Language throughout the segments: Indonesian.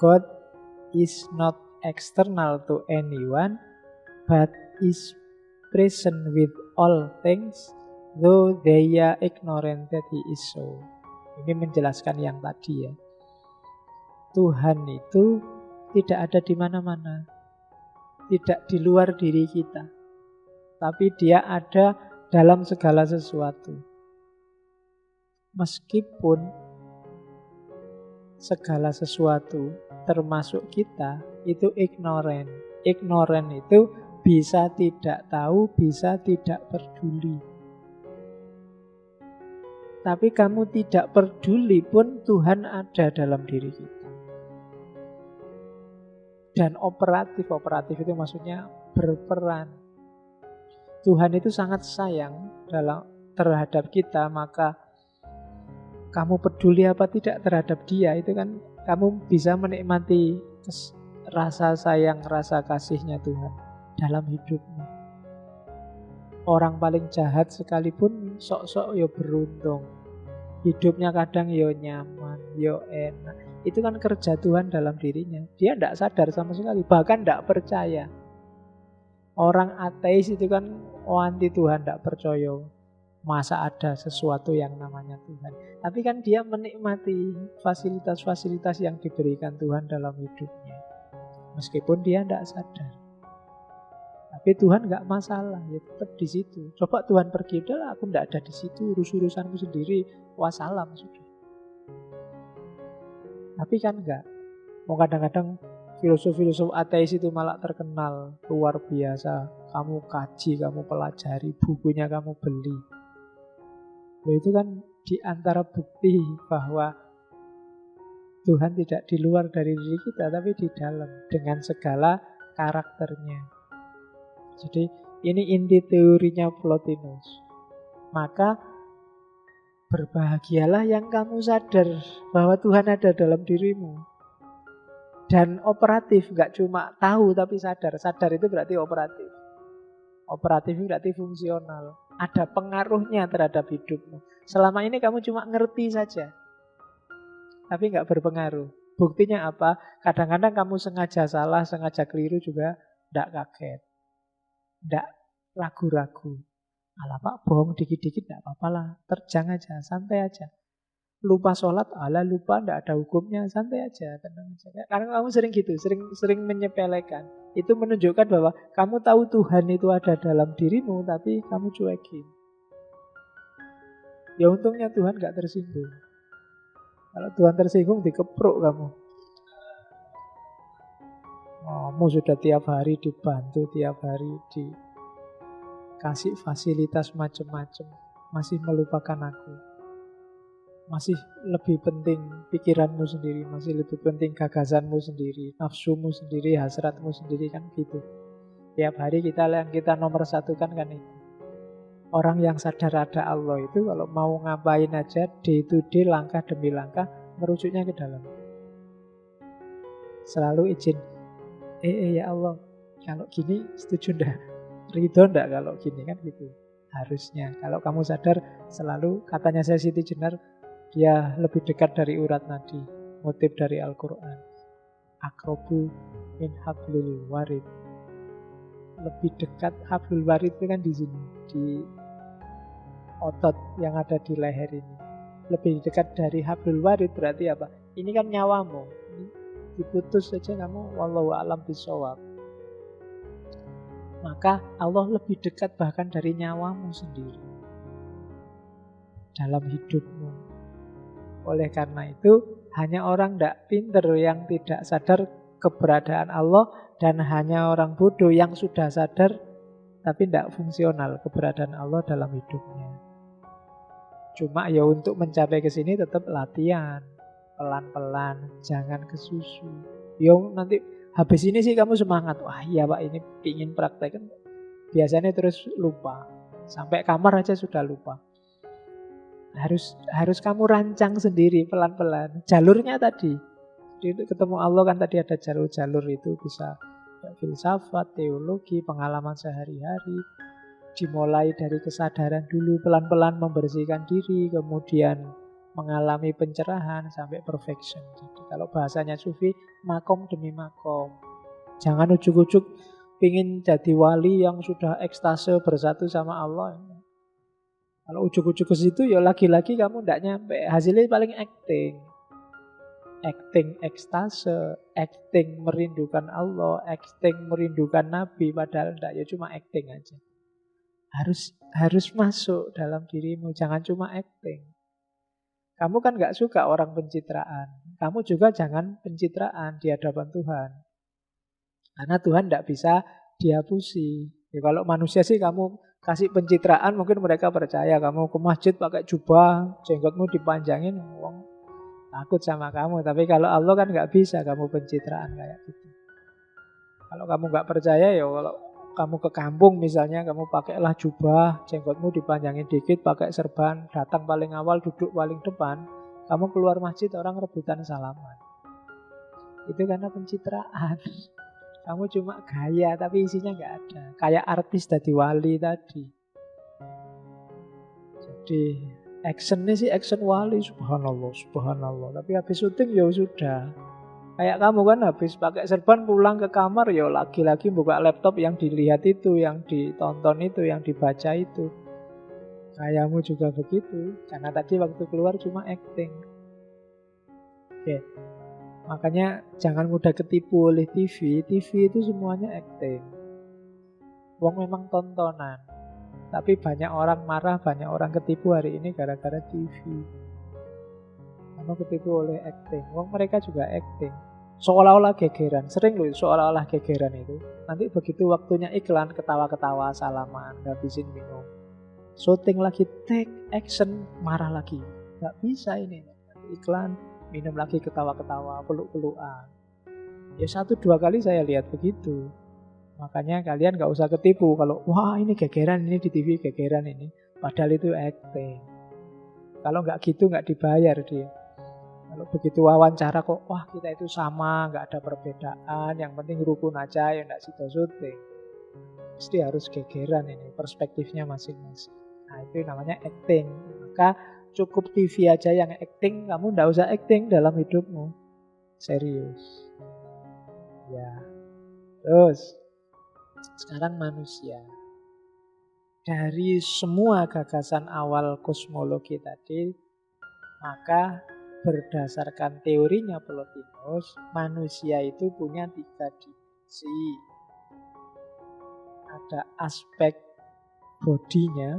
God is not external to anyone, but is present with all things, though they are ignorant that he is so. Ini menjelaskan yang tadi ya. Tuhan itu tidak ada di mana-mana, tidak di luar diri kita, tapi dia ada dalam segala sesuatu. Meskipun segala sesuatu termasuk kita itu ignorant. Ignorant itu bisa tidak tahu, bisa tidak peduli. Tapi kamu tidak peduli pun Tuhan ada dalam diri kita. Dan operatif itu maksudnya berperan. Tuhan itu sangat sayang terhadap kita, maka kamu peduli apa tidak terhadap dia, itu kan kamu bisa menikmati rasa sayang, rasa kasihnya Tuhan dalam hidupmu. Orang paling jahat sekalipun sok-sok ya beruntung. Hidupnya kadang ya nyaman, ya enak. Itu kan kerja Tuhan dalam dirinya. Dia tidak sadar sama sekali, bahkan tidak percaya. Orang ateis itu kan anti Tuhan, tidak percaya. Masa ada sesuatu yang namanya Tuhan. Tapi kan dia menikmati fasilitas-fasilitas yang diberikan Tuhan dalam hidupnya. Meskipun dia tidak sadar. Tapi Tuhan nggak masalah, ya tetap di situ. Coba Tuhan pergi, udahlah aku nggak ada di situ, urus-urusanku sendiri, wassalam sudah. Tapi kan nggak. Mau kadang-kadang filosof-filosof ateis itu malah terkenal luar biasa. Kamu kaji, kamu pelajari, bukunya kamu beli. Loh, itu kan di antara bukti bahwa Tuhan tidak di luar dari diri kita, tapi di dalam dengan segala karakternya. Jadi ini inti teorinya Plotinus. Maka berbahagialah yang kamu sadar bahwa Tuhan ada dalam dirimu. Dan operatif, gak cuma tahu tapi sadar. Sadar itu berarti operatif. Operatif itu berarti fungsional. Ada pengaruhnya terhadap hidupmu. Selama ini kamu cuma ngerti saja, tapi gak berpengaruh. Buktinya apa? Kadang-kadang kamu sengaja salah, sengaja keliru juga gak kaget. Tidak ragu-ragu. Alah Pak, bohong dikit-dikit tidak apa-apa lah. Terjang aja, santai aja. Lupa sholat, alah lupa, tidak ada hukumnya, santai aja, tenang aja. Karena kamu sering gitu, sering menyepelekan. Itu menunjukkan bahwa kamu tahu Tuhan itu ada dalam dirimu, tapi kamu cuekin. Ya untungnya Tuhan gak tersinggung. Kalau Tuhan tersinggung, dikepruk kamu. Kamu sudah tiap hari dibantu, tiap hari dikasih fasilitas macam-macam, masih melupakan aku. Masih lebih penting pikiranmu sendiri, masih lebih penting gagasanmu sendiri, nafsumu sendiri, hasratmu sendiri, kan gitu. Tiap hari yang kita nomor satu kan itu. Orang yang sadar ada Allah itu kalau mau ngapain aja, day to day, langkah demi langkah, merujuknya ke dalam. Selalu izin, ya Allah, kalau gini setuju ndak? Ridho ndak kalau gini, kan gitu. Harusnya, kalau kamu sadar selalu, katanya saya Siti Jenar, dia lebih dekat dari urat nadi, motif dari Al-Quran. Akrobu min hablil warid. Lebih dekat hablul warid itu kan di sini, di otot yang ada di leher ini. Lebih dekat dari hablul warid berarti apa? Ini kan nyawamu. Ini diputus saja kamu, wallahu a'lam bishawab. Maka Allah lebih dekat bahkan dari nyawamu sendiri dalam hidupmu. Oleh karena itu, hanya orang tidak pintar yang tidak sadar keberadaan Allah, dan hanya orang bodoh yang sudah sadar tapi tidak fungsional keberadaan Allah dalam hidupnya. Cuma ya untuk mencapai ke sini tetap latihan, pelan-pelan, jangan kesusu. Yo nanti habis ini sih kamu semangat, wah iya Pak ini ingin praktek, kan biasanya terus lupa. Sampai kamar aja sudah lupa. Harus kamu rancang sendiri pelan-pelan. Jalurnya tadi. Jadi untuk ketemu Allah kan tadi ada jalur-jalur itu, bisa filsafat, teologi, pengalaman sehari-hari. Dimulai dari kesadaran dulu, pelan-pelan membersihkan diri, kemudian mengalami pencerahan sampai perfection. Jadi kalau bahasanya sufi, makom demi makom. Jangan ujuk-ujuk pingin jadi wali yang sudah ekstase bersatu sama Allah. Kalau ujuk-ujuk ke situ ya lagi-lagi kamu tidak nyampe. Hasilnya paling acting. Acting ekstase, acting merindukan Allah, acting merindukan Nabi, padahal tidak, ya cuma acting aja. Harus masuk dalam dirimu, jangan cuma acting. Kamu kan nggak suka orang pencitraan. Kamu juga jangan pencitraan di hadapan Tuhan. Karena Tuhan tidak bisa dihapusi. Ya, kalau manusia sih kamu kasih pencitraan mungkin mereka percaya. Kamu ke masjid pakai jubah, jenggotmu dipanjangin, wong takut sama kamu. Tapi kalau Allah kan nggak bisa kamu pencitraan kayak gitu. Kalau kamu nggak percaya ya kalau kamu ke kampung misalnya, kamu pakailah jubah, jenggotmu dipanjangin dikit, pakai serban, datang paling awal, duduk paling depan, kamu keluar masjid orang rebutan salaman. Itu karena pencitraan. Kamu cuma gaya, tapi isinya nggak ada. Kayak artis dari wali tadi. Jadi actionnya sih action wali, subhanallah, subhanallah. Tapi habis syuting ya sudah. Kayak kamu kan habis pakai serban pulang ke kamar, ya lagi-lagi buka laptop yang dilihat itu, yang ditonton itu, yang dibaca itu. Kayakmu juga begitu, karena tadi waktu keluar cuma acting. Oke, makanya jangan mudah ketipu oleh TV. TV itu semuanya acting. Wong memang tontonan. Tapi banyak orang marah, banyak orang ketipu hari ini gara-gara TV. Kamu ketipu oleh acting. Wong mereka juga acting. Seolah-olah gegeran. Sering loh seolah-olah gegeran itu. Nanti begitu waktunya iklan, ketawa-ketawa, salaman, ngabisin minum. Syuting lagi, take action, marah lagi. Gak bisa ini. Iklan, minum lagi, ketawa-ketawa, peluk-pelukan. Ya 1-2 kali saya lihat begitu. Makanya kalian gak usah ketipu. Kalau wah ini gegeran, ini di TV gegeran ini. Padahal itu acting. Kalau gak gitu gak dibayar dia. Kalau begitu wawancara kok, wah kita itu sama, nggak ada perbedaan, yang penting rukun aja, ya nggak sido syuting. Pasti harus gegeran ini, perspektifnya masing-masing. Nah itu namanya acting. Maka cukup TV aja yang acting, kamu nggak usah acting dalam hidupmu. Serius. Ya. Terus, sekarang manusia. Dari semua gagasan awal kosmologi tadi, maka berdasarkan teorinya Plotinus, manusia itu punya 3 dimensi. Ada aspek bodinya.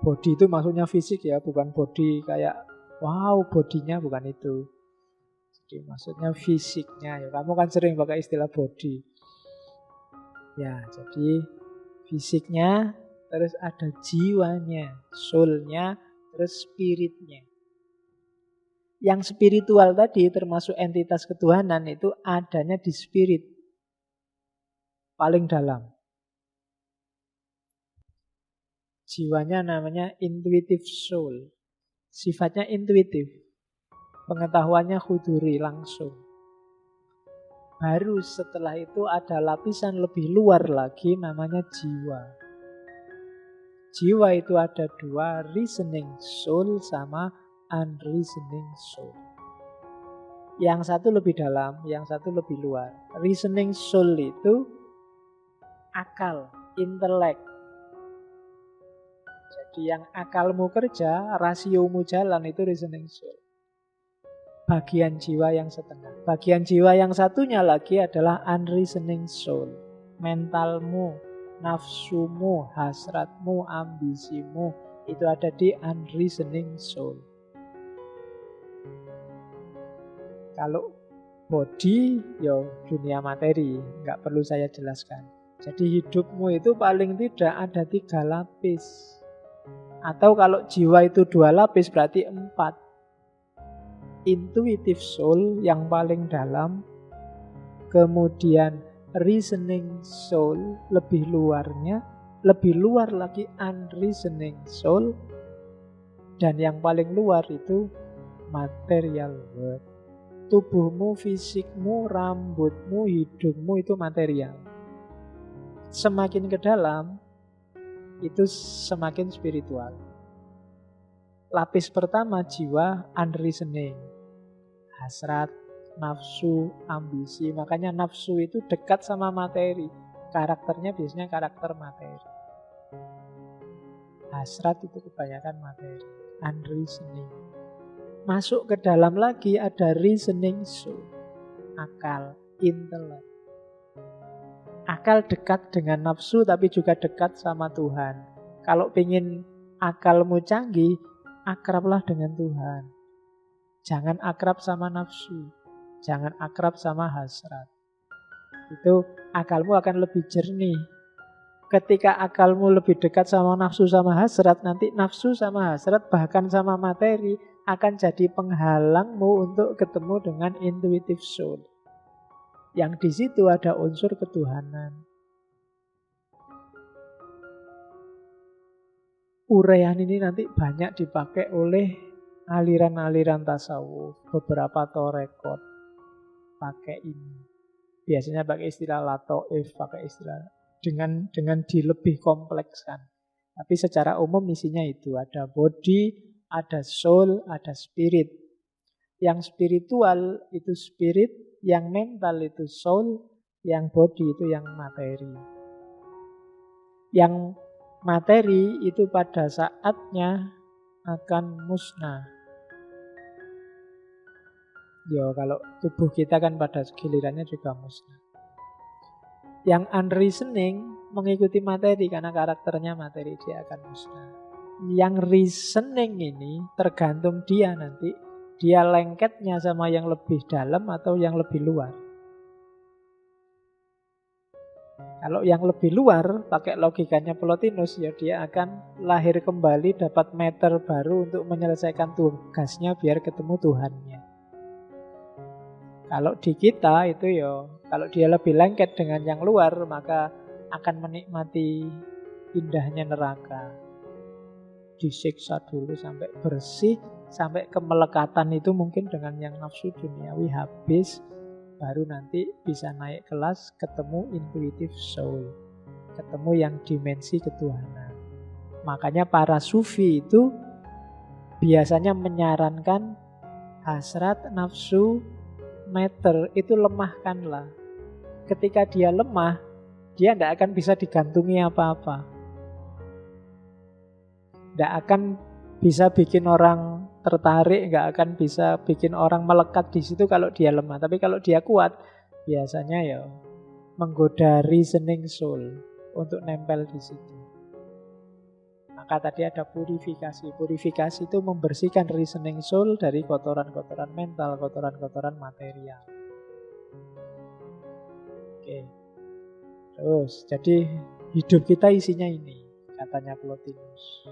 Body itu maksudnya fisik ya, bukan body kayak wow bodinya, bukan itu. Jadi maksudnya fisiknya ya. Kamu kan sering pakai istilah body. Ya, jadi fisiknya, terus ada jiwanya, soulnya, terus spiritnya. Yang spiritual tadi termasuk entitas ketuhanan itu adanya di spirit. Paling dalam. Jiwanya namanya intuitive soul. Sifatnya intuitif. Pengetahuannya huduri langsung. Baru setelah itu ada lapisan lebih luar lagi namanya jiwa. Jiwa itu ada 2, reasoning soul sama unreasoning soul. Yang satu lebih dalam, yang satu lebih luar. Reasoning soul itu akal, intelek. Jadi yang akalmu kerja, rasiomu jalan, itu reasoning soul. Bagian jiwa yang setengah. Bagian jiwa yang satunya lagi adalah unreasoning soul. Mentalmu, nafsumu, hasratmu, ambisimu, itu ada di unreasoning soul. Kalau body, ya dunia materi, nggak perlu saya jelaskan. Jadi hidupmu itu paling tidak ada 3 lapis. Atau kalau jiwa itu 2 lapis berarti 4. Intuitive soul yang paling dalam, kemudian reasoning soul lebih luarnya, lebih luar lagi unreasoning soul, dan yang paling luar itu material world. Tubuhmu, fisikmu, rambutmu, hidungmu itu material. Semakin ke dalam, itu semakin spiritual. Lapis pertama jiwa unreasoning, hasrat, nafsu, ambisi. Makanya nafsu itu dekat sama materi. Karakternya biasanya karakter materi. Hasrat itu kebanyakan materi. Unreasoning. Masuk ke dalam lagi ada reasoning soul. Akal, intellect. Akal dekat dengan nafsu tapi juga dekat sama Tuhan. Kalau pengen akalmu canggih, akrablah dengan Tuhan. Jangan akrab sama nafsu. Jangan akrab sama hasrat. Itu akalmu akan lebih jernih. Ketika akalmu lebih dekat sama nafsu sama hasrat, nanti nafsu sama hasrat bahkan sama materi akan jadi penghalangmu untuk ketemu dengan intuitive soul. Yang di situ ada unsur ketuhanan. Uraian ini nanti banyak dipakai oleh aliran-aliran tasawuf, beberapa torekot pakai ini. Biasanya pakai istilah latoif, pakai istilah dengan dilebih komplekskan. Tapi secara umum isinya itu ada body, ada soul, ada spirit. Yang spiritual itu spirit, yang mental itu soul, yang body itu yang materi. Yang materi itu pada saatnya akan musnah. Ya kalau tubuh kita kan pada gilirannya juga musnah. Yang unreasoning mengikuti materi karena karakternya materi, dia akan musnah. Yang reasoning ini tergantung dia nanti, dia lengketnya sama yang lebih dalam atau yang lebih luar. Kalau yang lebih luar pakai logikanya Plotinus, ya dia akan lahir kembali, dapat meter baru untuk menyelesaikan tugasnya biar ketemu Tuhannya. Kalau di kita itu ya, kalau dia lebih lengket dengan yang luar, maka akan menikmati indahnya neraka. Disiksa dulu sampai bersih, sampai kemelekatan itu mungkin dengan yang nafsu duniawi habis, baru nanti bisa naik kelas ketemu intuitive soul, ketemu yang dimensi ketuhanan. Makanya para sufi itu biasanya menyarankan hasrat, nafsu, meter itu lemahkanlah. Ketika dia lemah, dia tidak akan bisa digantungi apa-apa. Tidak akan bisa bikin orang tertarik, nggak akan bisa bikin orang melekat di situ kalau dia lemah. Tapi kalau dia kuat, biasanya ya menggoda reasoning soul untuk nempel di situ. Maka tadi ada purifikasi. Purifikasi itu membersihkan reasoning soul dari kotoran-kotoran mental, kotoran-kotoran material. Oke. Terus, jadi hidup kita isinya ini, katanya Plotinus.